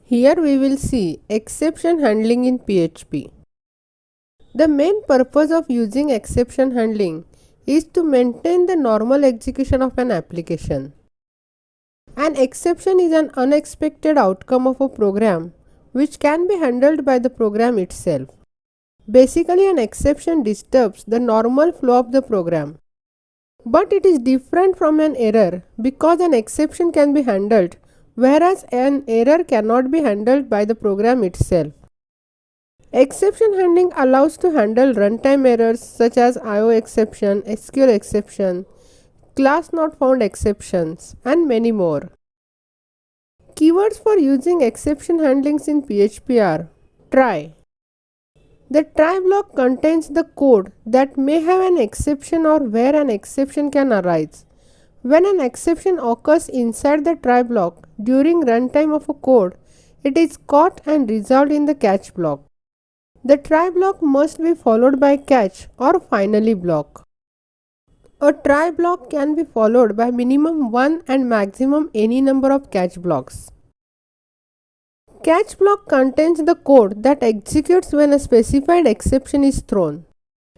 Here we will see exception handling in PHP. The main purpose of using exception handling is to maintain the normal execution of an application. An exception is an unexpected outcome of a program which can be handled by the program itself. Basically, an exception disturbs the normal flow of the program. But it is different from an error because an exception can be handled, whereas an error cannot be handled by the program itself. Exception handling allows to handle runtime errors such as IO exception, SQL exception, class not found exceptions, and many more. Keywords for using exception handlings in PHP are try. The try block contains the code that may have an exception or where an exception can arise. When an exception occurs inside the try block during runtime of a code, it is caught and resolved in the catch block. The try block must be followed by catch or finally block. A try block can be followed by minimum 1 and maximum any number of catch blocks. Catch block contains the code that executes when a specified exception is thrown.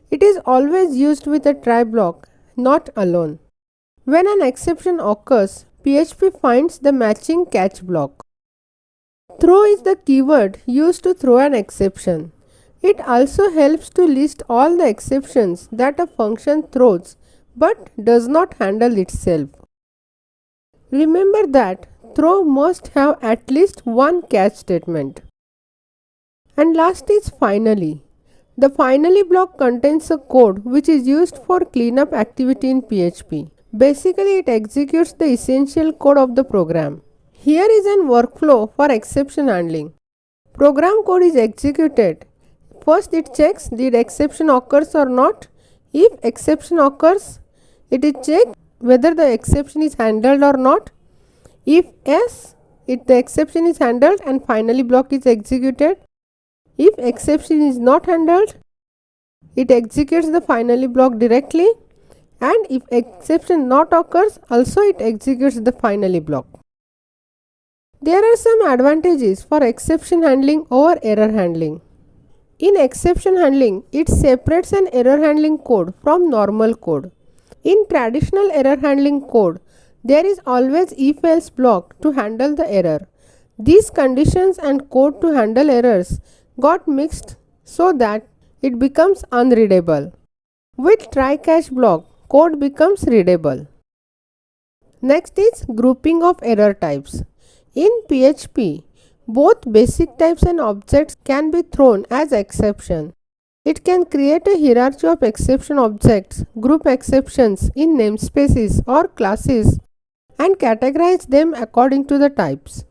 It is always used with a try block, not alone. When an exception occurs, PHP finds the matching catch block. Throw is the keyword used to throw an exception. It also helps to list all the exceptions that a function throws but does not handle itself. Remember that throw must have at least one catch statement. And last is finally. The finally block contains a code which is used for cleanup activity in PHP. Basically, it executes the essential code of the program. Here is an workflow for exception handling. Program code is executed. First, it checks did exception occurs or not. If exception occurs, it is checked whether the exception is handled or not. If yes, the exception is handled and finally block is executed. If exception is not handled, it executes the finally block directly, and if exception not occurs, also it executes the finally block. There are some advantages for exception handling over error handling. In exception handling, it separates an error handling code from normal code. In traditional error handling code, there is always if-else block to handle the error. These conditions and code to handle errors got mixed so that it becomes unreadable. With try-catch block, code becomes readable. Next is grouping of error types. In PHP, both basic types and objects can be thrown as exception. It can create a hierarchy of exception objects, group exceptions in namespaces or classes, and categorize them according to the types.